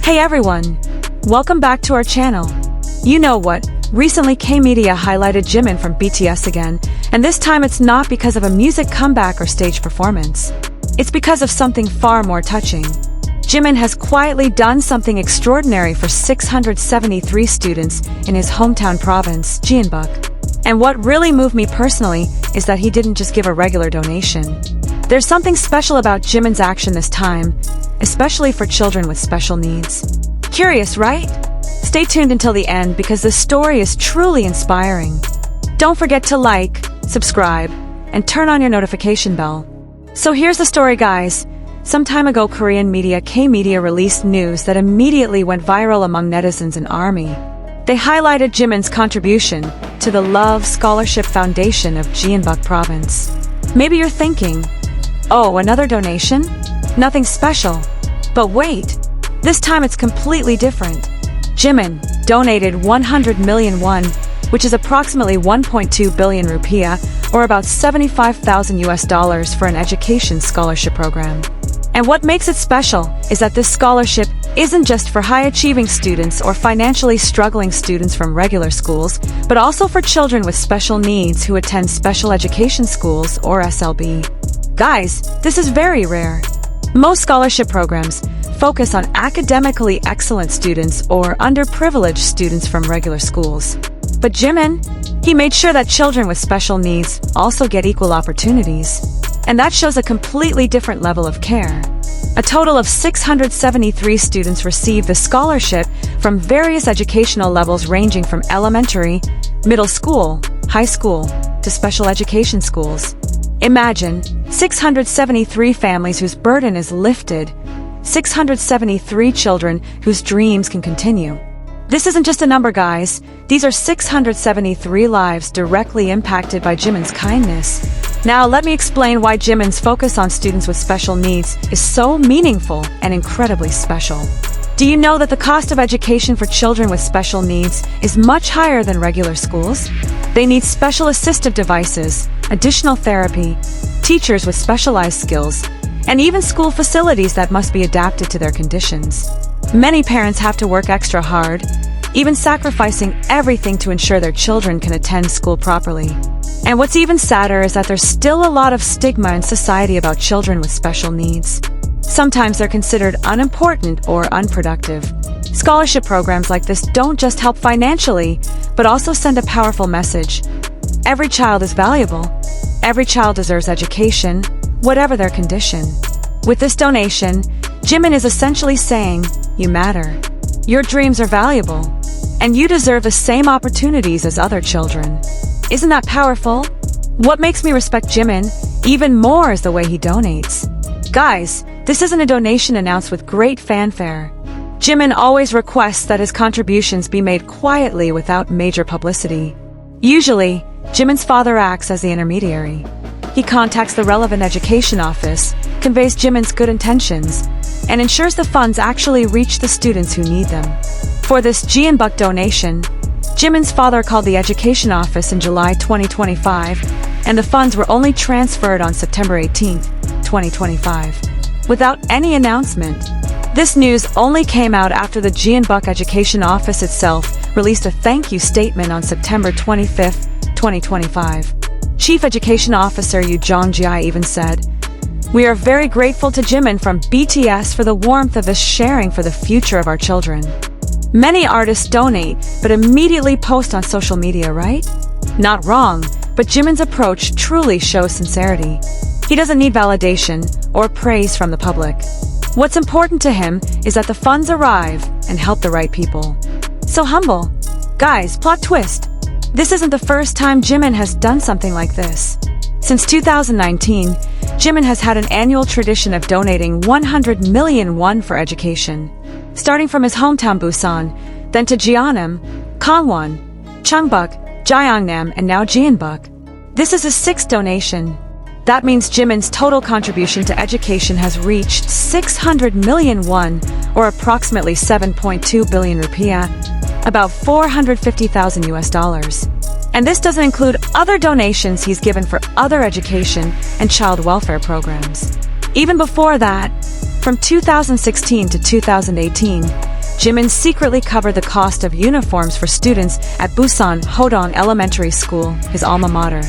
Hey everyone! Welcome back to our channel. You know what? Recently K-Media highlighted Jimin from BTS again, and this time it's not because of a music comeback or stage performance. It's because of something far more touching. Jimin has quietly done something extraordinary for 673 students in his hometown province, Jeonbuk. And what really moved me personally is that he didn't just give a regular donation. There's something special about Jimin's action this time, especially for children with special needs. Curious, right? Stay tuned until the end because the story is truly inspiring. Don't forget to like, subscribe, and turn on your notification bell. So here's the story, guys. Some time ago, Korean media K-Media released news that immediately went viral among netizens and ARMY. They highlighted Jimin's contribution to the Love Scholarship Foundation of Jeonbuk Province. Maybe you're thinking, oh, another donation? Nothing special. But wait, this time it's completely different. Jimin donated 100 million won, which is approximately 1.2 billion rupiah, or about $75,000 for an education scholarship program. And what makes it special is that this scholarship isn't just for high-achieving students or financially struggling students from regular schools, but also for children with special needs who attend special education schools or SLB. Guys, this is very rare. Most scholarship programs focus on academically excellent students or underprivileged students from regular schools. But Jimin, he made sure that children with special needs also get equal opportunities. And that shows a completely different level of care. A total of 673 students received the scholarship from various educational levels ranging from elementary, middle school, high school, to special education schools. Imagine 673 families whose burden is lifted, 673 children whose dreams can continue. This isn't just a number, guys. These are 673 lives directly impacted by Jimin's kindness. Now, let me explain why Jimin's focus on students with special needs is so meaningful and incredibly special. Do you know that the cost of education for children with special needs is much higher than regular schools? They need special assistive devices, additional therapy, teachers with specialized skills, and even school facilities that must be adapted to their conditions. Many parents have to work extra hard, even sacrificing everything to ensure their children can attend school properly. And what's even sadder is that there's still a lot of stigma in society about children with special needs. Sometimes they're considered unimportant or unproductive. Scholarship programs like this don't just help financially, but also send a powerful message. Every child is valuable. Every child deserves education, whatever their condition. With this donation, Jimin is essentially saying, you matter. Your dreams are valuable, and you deserve the same opportunities as other children. Isn't that powerful? What makes me respect Jimin even more is the way he donates. Guys, this isn't a donation announced with great fanfare. Jimin always requests that his contributions be made quietly without major publicity. Usually, Jimin's father acts as the intermediary. He contacts the relevant education office, conveys Jimin's good intentions, and ensures the funds actually reach the students who need them. For this Jeonbuk donation, Jimin's father called the education office in July 2025, and the funds were only transferred on September 18, 2025. Without any announcement. This news only came out after the Jeonbuk Education Office itself released a thank you statement on September 25, 2025. Chief Education Officer Yoo Jong-jae even said, "We are very grateful to Jimin from BTS for the warmth of this sharing for the future of our children." Many artists donate, but immediately post on social media, right? Not wrong, but Jimin's approach truly shows sincerity. He doesn't need validation or praise from the public. What's important to him is that the funds arrive and help the right people. So humble. Guys, plot twist. This isn't the first time Jimin has done something like this. Since 2019, Jimin has had an annual tradition of donating 100 million won for education. Starting from his hometown Busan, then to Jeonnam, Gangwon, Cheongbuk, Gyeongnam, and now Jeonbuk. This is his sixth donation. That means Jimin's total contribution to education has reached 600 million won, or approximately 7.2 billion rupiah, about $450,000. And this doesn't include other donations he's given for other education and child welfare programs. Even before that, from 2016 to 2018, Jimin secretly covered the cost of uniforms for students at Busan Hodong Elementary School, his alma mater.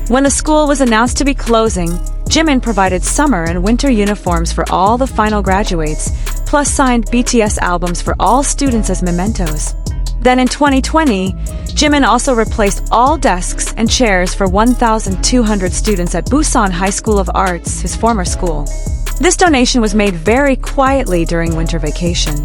When the school was announced to be closing, Jimin provided summer and winter uniforms for all the final graduates, plus signed BTS albums for all students as mementos. Then in 2020, Jimin also replaced all desks and chairs for 1,200 students at Busan High School of Arts, his former school. This donation was made very quietly during winter vacation.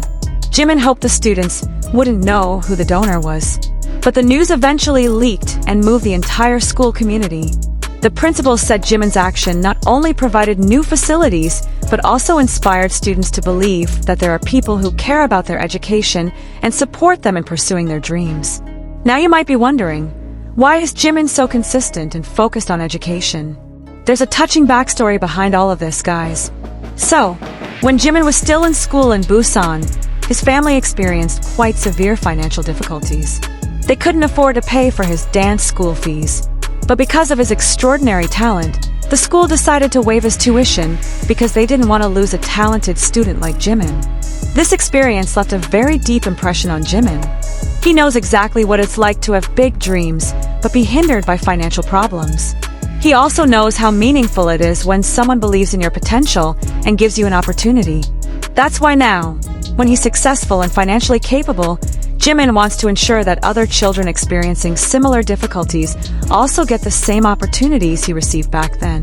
Jimin hoped the students wouldn't know who the donor was. But the news eventually leaked and moved the entire school community. The principal said Jimin's action not only provided new facilities, but also inspired students to believe that there are people who care about their education and support them in pursuing their dreams. Now you might be wondering, why is Jimin so consistent and focused on education? There's a touching backstory behind all of this, guys. So, when Jimin was still in school in Busan, his family experienced quite severe financial difficulties. They couldn't afford to pay for his dance school fees. But because of his extraordinary talent, the school decided to waive his tuition because they didn't want to lose a talented student like Jimin. This experience left a very deep impression on Jimin. He knows exactly what it's like to have big dreams, but be hindered by financial problems. He also knows how meaningful it is when someone believes in your potential and gives you an opportunity. That's why now, when he's successful and financially capable, Jimin wants to ensure that other children experiencing similar difficulties also get the same opportunities he received back then.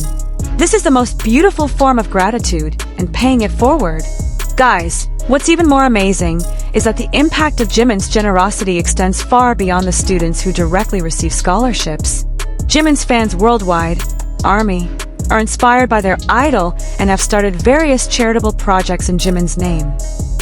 This is the most beautiful form of gratitude and paying it forward. Guys, what's even more amazing is that the impact of Jimin's generosity extends far beyond the students who directly receive scholarships. Jimin's fans worldwide, ARMY, are inspired by their idol and have started various charitable projects in Jimin's name.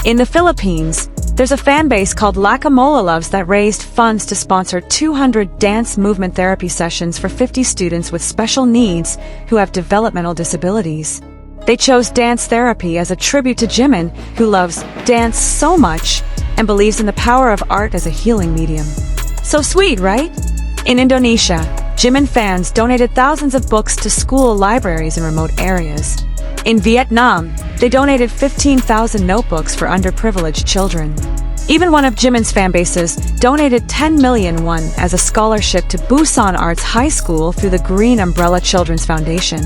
In the Philippines, there's a fan base called Lacamola Loves that raised funds to sponsor 200 dance movement therapy sessions for 50 students with special needs who have developmental disabilities. They chose dance therapy as a tribute to Jimin, who loves dance so much and believes in the power of art as a healing medium. So sweet, right? In Indonesia, Jimin fans donated thousands of books to school libraries in remote areas. In Vietnam, they donated 15,000 notebooks for underprivileged children. Even one of Jimin's fan bases donated 10 million won as a scholarship to Busan Arts High School through the Green Umbrella Children's Foundation.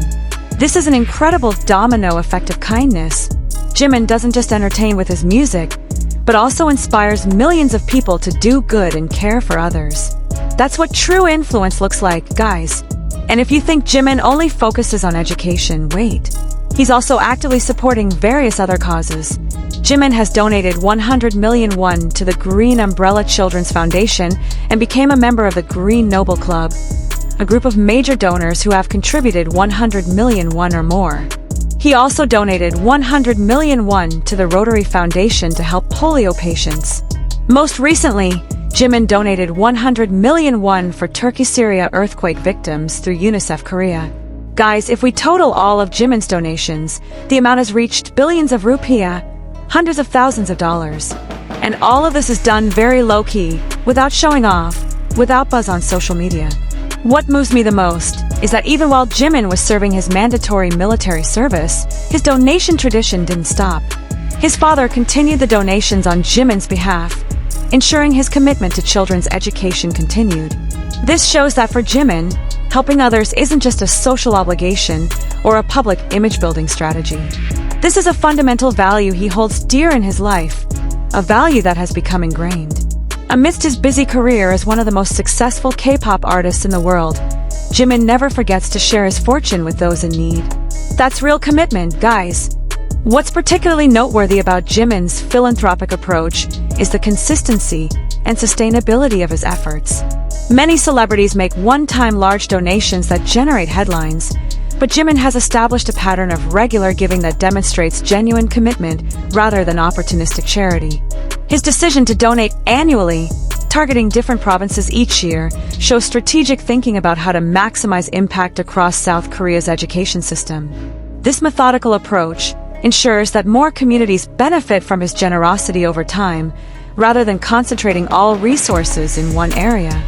This is an incredible domino effect of kindness. Jimin doesn't just entertain with his music, but also inspires millions of people to do good and care for others. That's what true influence looks like, guys. And if you think Jimin only focuses on education, wait. He's also actively supporting various other causes. Jimin has donated 100 million won to the Green Umbrella Children's Foundation and became a member of the Green Noble Club, a group of major donors who have contributed 100 million won or more. He also donated 100 million won to the Rotary Foundation to help polio patients. Most recently, Jimin donated 100 million won for Turkey-Syria earthquake victims through UNICEF Korea. Guys, if we total all of Jimin's donations, the amount has reached billions of rupiah, hundreds of thousands of dollars. And all of this is done very low-key, without showing off, without buzz on social media. What moves me the most is that even while Jimin was serving his mandatory military service, his donation tradition didn't stop. His father continued the donations on Jimin's behalf, ensuring his commitment to children's education continued. This shows that for Jimin, helping others isn't just a social obligation or a public image-building strategy. This is a fundamental value he holds dear in his life, a value that has become ingrained. Amidst his busy career as one of the most successful K-pop artists in the world, Jimin never forgets to share his fortune with those in need. That's real commitment, guys. What's particularly noteworthy about Jimin's philanthropic approach is the consistency and sustainability of his efforts. Many celebrities make one-time large donations that generate headlines, but Jimin has established a pattern of regular giving that demonstrates genuine commitment rather than opportunistic charity. His decision to donate annually, targeting different provinces each year, shows strategic thinking about how to maximize impact across South Korea's education system. This methodical approach ensures that more communities benefit from his generosity over time, rather than concentrating all resources in one area.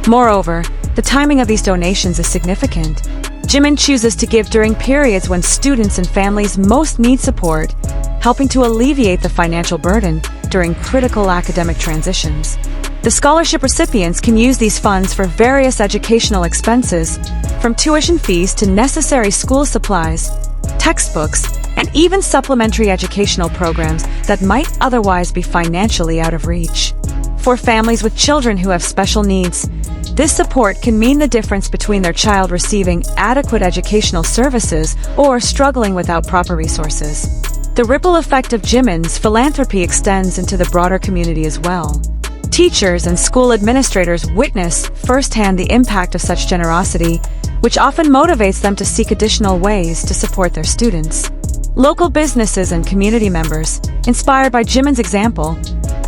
Moreover, the timing of these donations is significant. Jimin chooses to give during periods when students and families most need support, helping to alleviate the financial burden during critical academic transitions. The scholarship recipients can use these funds for various educational expenses, from tuition fees to necessary school supplies, textbooks, and even supplementary educational programs that might otherwise be financially out of reach. For families with children who have special needs, this support can mean the difference between their child receiving adequate educational services or struggling without proper resources. The ripple effect of Jimin's philanthropy extends into the broader community as well. Teachers and school administrators witness firsthand the impact of such generosity, which often motivates them to seek additional ways to support their students. Local businesses and community members, inspired by Jimin's example,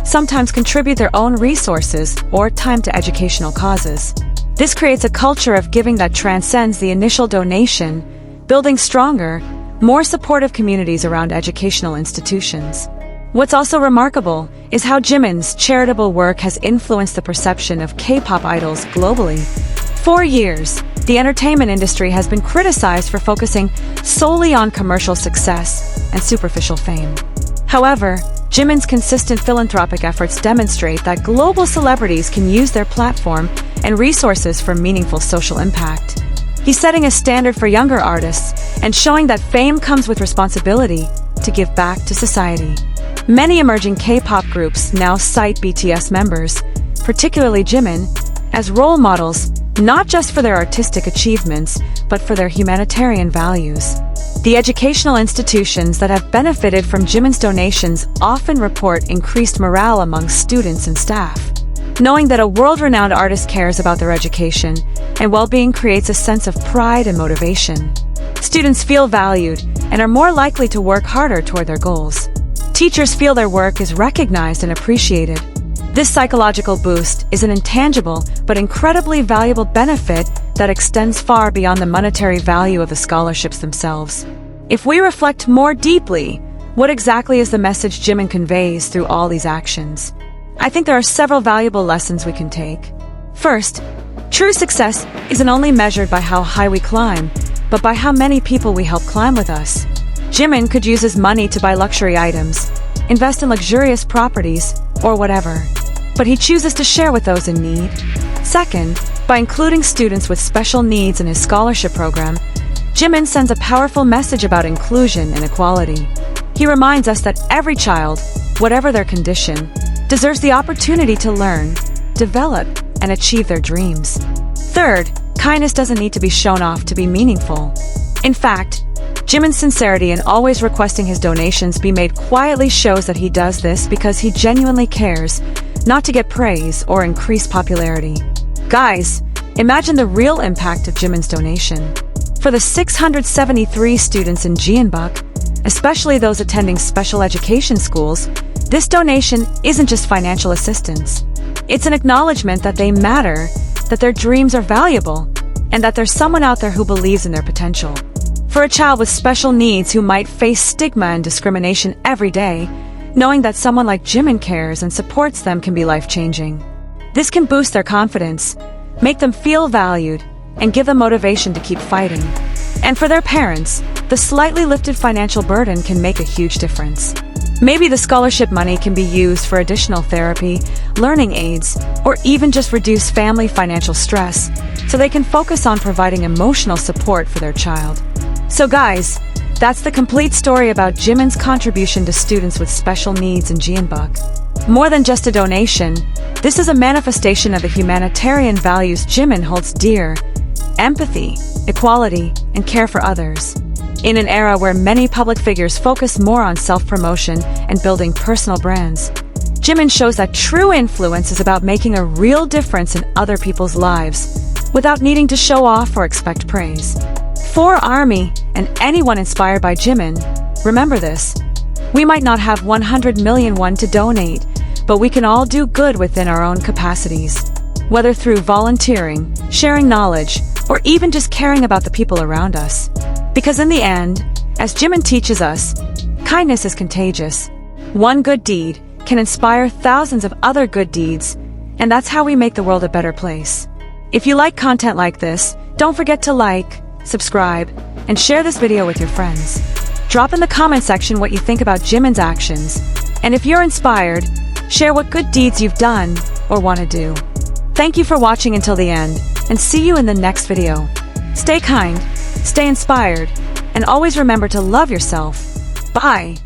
sometimes contribute their own resources or time to educational causes. This creates a culture of giving that transcends the initial donation, building stronger, more supportive communities around educational institutions. What's also remarkable is how Jimin's charitable work has influenced the perception of K-pop idols globally. For years, the entertainment industry has been criticized for focusing solely on commercial success and superficial fame. However, Jimin's consistent philanthropic efforts demonstrate that global celebrities can use their platform and resources for meaningful social impact. He's setting a standard for younger artists and showing that fame comes with responsibility to give back to society. Many emerging K-pop groups now cite BTS members, particularly Jimin, as role models, not just for their artistic achievements, but for their humanitarian values. The educational institutions that have benefited from Jimin's donations often report increased morale among students and staff. Knowing that a world-renowned artist cares about their education and well-being creates a sense of pride and motivation. Students feel valued and are more likely to work harder toward their goals. Teachers feel their work is recognized and appreciated. This psychological boost is an intangible but incredibly valuable benefit that extends far beyond the monetary value of the scholarships themselves. If we reflect more deeply, what exactly is the message Jimin conveys through all these actions? I think there are several valuable lessons we can take. First, true success isn't only measured by how high we climb, but by how many people we help climb with us. Jimin could use his money to buy luxury items, invest in luxurious properties, or whatever. But he chooses to share with those in need. Second, by including students with special needs in his scholarship program, Jimin sends a powerful message about inclusion and equality. He reminds us that every child, whatever their condition, deserves the opportunity to learn, develop, and achieve their dreams. Third, kindness doesn't need to be shown off to be meaningful. In fact, Jimin's sincerity in always requesting his donations be made quietly shows that he does this because he genuinely cares, not to get praise or increase popularity. Guys, imagine the real impact of Jimin's donation. For the 673 students in Jeonbuk, especially those attending special education schools, this donation isn't just financial assistance. It's an acknowledgement that they matter, that their dreams are valuable, and that there's someone out there who believes in their potential. For a child with special needs who might face stigma and discrimination every day, knowing that someone like Jimin cares and supports them can be life-changing. This can boost their confidence, make them feel valued, and give them motivation to keep fighting. And for their parents, the slightly lifted financial burden can make a huge difference. Maybe the scholarship money can be used for additional therapy, learning aids, or even just reduce family financial stress, so they can focus on providing emotional support for their child. So guys, that's the complete story about Jimin's contribution to students with special needs in Jeonbuk. More than just a donation, this is a manifestation of the humanitarian values Jimin holds dear: empathy, equality, and care for others. In an era where many public figures focus more on self-promotion and building personal brands, Jimin shows that true influence is about making a real difference in other people's lives, without needing to show off or expect praise. For ARMY and anyone inspired by Jimin, remember this: we might not have 100 million won to donate, but we can all do good within our own capacities. Whether through volunteering, sharing knowledge, or even just caring about the people around us. Because in the end, as Jimin teaches us, kindness is contagious. One good deed can inspire thousands of other good deeds, and that's how we make the world a better place. If you like content like this, don't forget to like, subscribe, and share this video with your friends. Drop in the comment section what you think about Jimin's actions, And if you're inspired, share what good deeds you've done or want to do. Thank you for watching until the end, and see you in the next video. Stay kind, stay inspired, and always remember to love yourself. Bye.